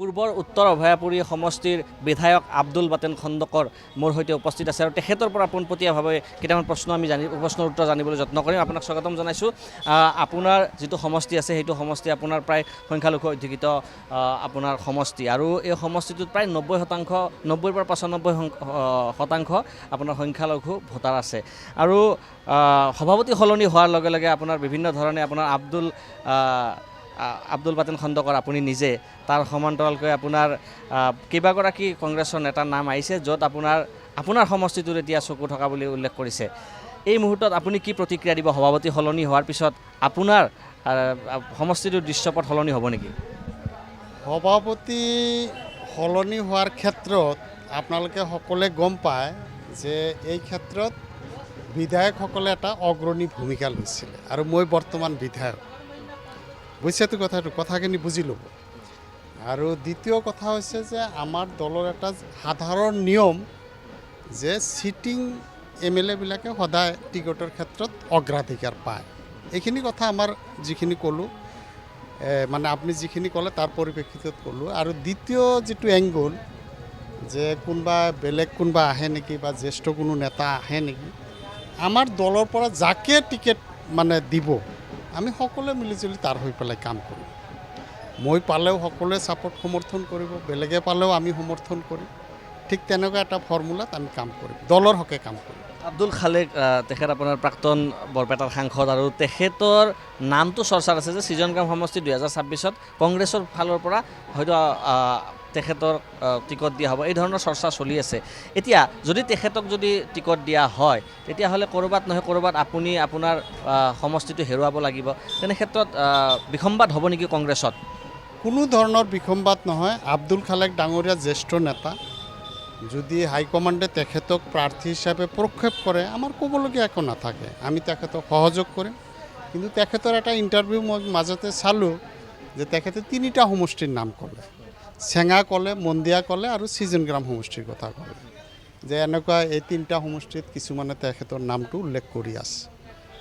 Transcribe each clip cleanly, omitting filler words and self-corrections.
পূৰ্বৰ উত্তৰ অভয়াপুৰী সমষ্টিৰ বিধায়ক আব্দুল বাতেন খণ্ডকৰ মোৰ সৈতে উপস্থিত আছে আৰু তেখেতৰ পৰা পোনপটীয়াভাৱে কেইটামান প্ৰশ্নৰ উত্তৰ জানিবলৈ যত্ন কৰিম। আপোনাক স্বাগতম জনাইছোঁ। আপোনাৰ যিটো সমষ্টি আছে সেইটো সমষ্টি আপোনাৰ প্ৰায় সংখ্যালঘু অধ্যুষিত আপোনাৰ সমষ্টি আৰু এই সমষ্টিটোত প্ৰায় 90% পৰা 95% আপোনাৰ সংখ্যালঘু ভোটাৰ আছে আৰু সভাপতি সলনি হোৱাৰ লগে লগে আপোনাৰ বিভিন্ন ধৰণে আপোনাৰ আব্দুল বাতেন খণ্ডকৰ আপুনি নিজে তাৰ সমান্তৰালকৈ আপোনাৰ কেইবাগৰাকী কংগ্ৰেছৰ নেতাৰ নাম আহিছে য'ত আপোনাৰ সমষ্টিটোত এতিয়া চকু থকা বুলি উল্লেখ কৰিছে। এই মুহূৰ্তত আপুনি কি প্ৰতিক্ৰিয়া দিব? সভাপতি সলনি হোৱাৰ পিছত আপোনাৰ সমষ্টিটোৰ দৃশ্যপট সলনি হ'ব নেকি? সভাপতি সলনি হোৱাৰ ক্ষেত্ৰত আপোনালোকে সকলোৱে গম পায় যে এই ক্ষেত্ৰত বিধায়কসকলে এটা অগ্ৰণী ভূমিকা লৈছিলে আৰু মই বৰ্তমান বিধায়ক। বুজিছেতো কথাখিনি বুজি ল'ব। আৰু দ্বিতীয় কথা হৈছে যে আমাৰ দলৰ এটা সাধাৰণ নিয়ম যে চিটিং MLA বিলাকে সদায় টিকটৰ ক্ষেত্ৰত অগ্ৰাধিকাৰ পায়। এইখিনি কথা আমাৰ যিখিনি ক'লোঁ মানে আপুনি যিখিনি ক'লে তাৰ পৰিপ্ৰেক্ষিতত ক'লোঁ। আৰু দ্বিতীয় যিটো এংগল যে কোনোবা আহে নেকি বা জ্যেষ্ঠ কোনো নেতা আহে নেকি, আমাৰ দলৰ পৰা যাকে টিকেট মানে দিব আমি সকলোৱে মিলিজুলি তাৰ হৈ পেলাই কাম কৰিম। মই পালেও সকলোৱে সমৰ্থন কৰিব, বেলেগে পালেও আমি সমৰ্থন কৰিম। ঠিক তেনেকুৱা এটা ফৰ্মুলাত আমি কাম কৰিম, দলৰ হকে কাম কৰিম। আব্দুল খালেক তেখেত আপোনাৰ প্ৰাক্তন বৰপেটাৰ সাংসদ আৰু তেখেতৰ নামটো চৰ্চাত আছে যে সৃজনগ্ৰাম সমষ্টি 2026-ত কংগ্ৰেছৰ ফালৰ পৰা হয়তো তেখেতৰ টিকট দিয়া হ'ব, এই ধৰণৰ চৰ্চা চলি আছে। এতিয়া যদি তেখেতক টিকট দিয়া হয় তেতিয়াহ'লে ক'ৰবাত নহয় ক'ৰবাত আপুনি আপোনাৰ সমষ্টিটো হেৰুৱাব লাগিব। তেনে ক্ষেত্ৰত বিসম্বাদ হ'ব নেকি কংগ্ৰেছত? কোনো ধৰণৰ বিসম্বাদ নহয়। আব্দুল খালেক ডাঙৰীয়া জ্যেষ্ঠ নেতা। যদি হাইকমাণ্ডে তেখেতক প্ৰাৰ্থী হিচাপে প্ৰক্ষেপ কৰে আমাৰ ক'বলগীয়া একো নাথাকে, আমি তেখেতক সহযোগ কৰিম। কিন্তু তেখেতৰ এটা ইণ্টাৰভিউ মই মাজতে চালোঁ যে তেখেতে 3টা সমষ্টিৰ নাম ক'লে, চেঙা ক'লে, মন্দিয়া ক'লে আৰু সৃজনগ্ৰাম সমষ্টিৰ কথা ক'লে যে এনেকুৱা এই 3টা সমষ্টিত কিছুমানে তেখেতৰ নামটো উল্লেখ কৰি আছে।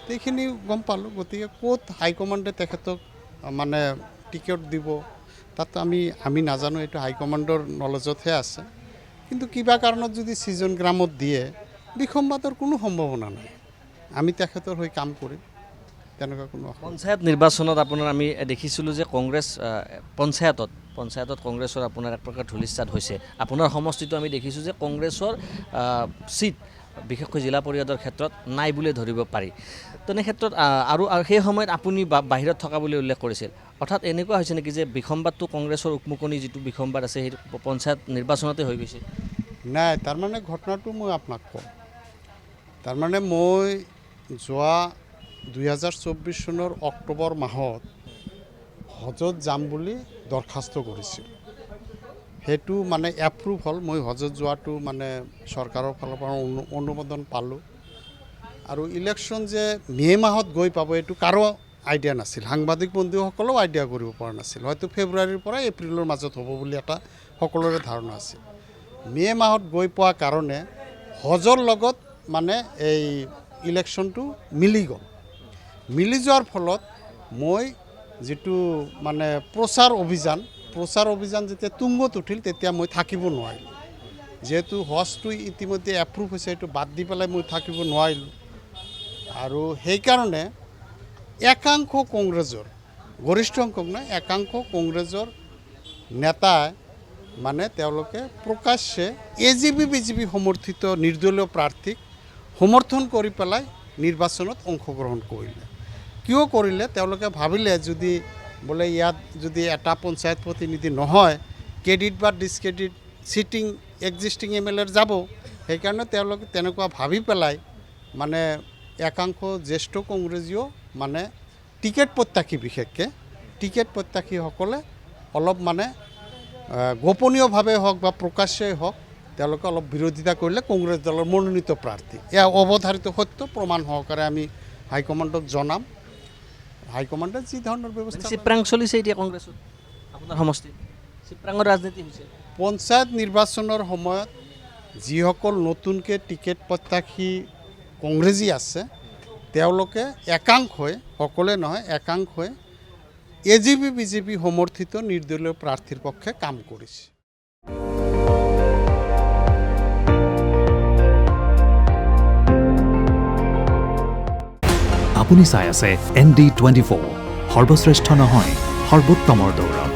সেইখিনি গম পালোঁ। গতিকে ক'ত হাইকমাণ্ডে তেখেতক মানে টিকট দিব তাত আমি নাজানো, এইটো হাইকমাণ্ডৰ নলেজতহে আছে। কিন্তু কিবা কাৰণত যদি সৃজনগ্ৰামত দিয়ে বিসম্বাদৰ কোনো সম্ভাৱনা নাই, আমি তেখেতৰ হৈ কাম কৰিম, তেনেকুৱা কোনো। পঞ্চায়ত নিৰ্বাচনত আপোনাৰ আমি দেখিছিলোঁ যে কংগ্ৰেছ পঞ্চায়তত কংগ্ৰেছৰ আপোনাৰ এক প্ৰকাৰ ধূলিসাৎ হৈছে। আপোনাৰ সমষ্টিটো আমি দেখিছোঁ যে কংগ্ৰেছৰ চিট বিশেষকৈ জিলা পৰিষদৰ ক্ষেত্ৰত নাই বুলিয়ে ধৰিব পাৰি। তেনে ক্ষেত্ৰত আৰু সেই সময়ত আপুনি বাহিৰত থকা বুলি উল্লেখ কৰিছিল। অৰ্থাৎ এনেকুৱা হৈছে নেকি যে বিসম্বাদটো কংগ্ৰেছৰ উকমুকনি যিটো বিসম্বাদ আছে সেইটো পঞ্চায়ত নিৰ্বাচনতে হৈ গৈছে? নাই, তাৰমানে ঘটনাটো মই আপোনাক কওঁ। তাৰমানে মই যোৱা 2024 চনৰ অক্টোবৰ মাহত হজত যাম বুলি দৰখাস্ত কৰিছিলোঁ। সেইটো মানে এপ্ৰুভ হ'ল। মই হজত যোৱাটো মানে চৰকাৰৰ ফালৰ পৰা অনুমোদন পালোঁ। আৰু ইলেকশ্যন যে মে' মাহত গৈ পাব এইটো কাৰো আইডিয়া নাছিল, সাংবাদিক বন্ধুসকলেও আইডিয়া কৰিব পৰা নাছিল। হয়তো ফেব্ৰুৱাৰীৰ পৰা এপ্ৰিলৰ মাজত হ'ব বুলি এটা সকলোৰে ধাৰণা আছিল। মে' মাহত গৈ পোৱাৰ কাৰণে হজৰ লগত মানে এই ইলেকশ্যনটো মিলি গ'ল। মিলি যোৱাৰ ফলত মই যিটো মানে প্ৰচাৰ অভিযান যেতিয়া তুংগত উঠিল তেতিয়া মই থাকিব নোৱাৰিলোঁ। যিহেতু হজটো ইতিমধ্যে এপ্ৰুভ হৈছে, এইটো বাদ দি পেলাই মই থাকিব নোৱাৰিলোঁ। আৰু সেইকাৰণে একাংশ কংগ্ৰেছৰ, গৰিষ্ঠ সংখ্যক নহয়, একাংশ কংগ্ৰেছৰ নেতাই মানে তেওঁলোকে প্ৰকাশ্যে AGP BJP সমৰ্থিত নিৰ্দলীয় প্ৰাৰ্থীক সমৰ্থন কৰি পেলাই নিৰ্বাচনত অংশগ্ৰহণ কৰিলে। কিয় কৰিলে? তেওঁলোকে ভাবিলে যদি বোলে ইয়াত যদি এটা পঞ্চায়ত প্ৰতিনিধি নহয়, ক্ৰেডিট বা ডিছক্ৰেডিট চিটিং এক্সিষ্টিং MLA যাব। সেইকাৰণে তেওঁলোকে তেনেকুৱা ভাবি পেলাই মানে একাংশ জ্যেষ্ঠ কংগ্ৰেছীয় মানে টিকেট প্ৰত্যাশী, বিশেষকৈ টিকেট প্ৰত্যাশীসকলে অলপ মানে গোপনীয়ভাৱে হওক বা প্ৰকাশ্যেই হওক তেওঁলোকে অলপ বিৰোধিতা কৰিলে কংগ্ৰেছ দলৰ মনোনীত প্ৰাৰ্থী। এয়া অৱধাৰিত সত্য, প্ৰমাণ সহকাৰে আমি হাইকমাণ্ডক জনাম। হাইকমাণ্ডে যি ধৰণৰ ব্যৱস্থা। চিপ্ৰাং চলিছে এতিয়া কংগ্ৰেছত আপোনাৰ সমষ্টিত, চিপ্ৰাঙৰ ৰাজনীতি হৈছে। পঞ্চায়ত নিৰ্বাচনৰ সময়ত যিসকল নতুনকৈ টিকেট প্ৰত্যাশী কংগ্ৰেছী আছে তেওঁলোকে একাংশই, সকলোৱে নহয়, একাংশই এজিপি বিজেপি সমৰ্থিত নিৰ্দলীয় প্ৰাৰ্থীৰ পক্ষে কাম কৰেছি। আপুনি চাই আছে ND24 সৰ্বশ্ৰেষ্ঠ নহয় সৰ্বোত্তমৰ দৌৰ।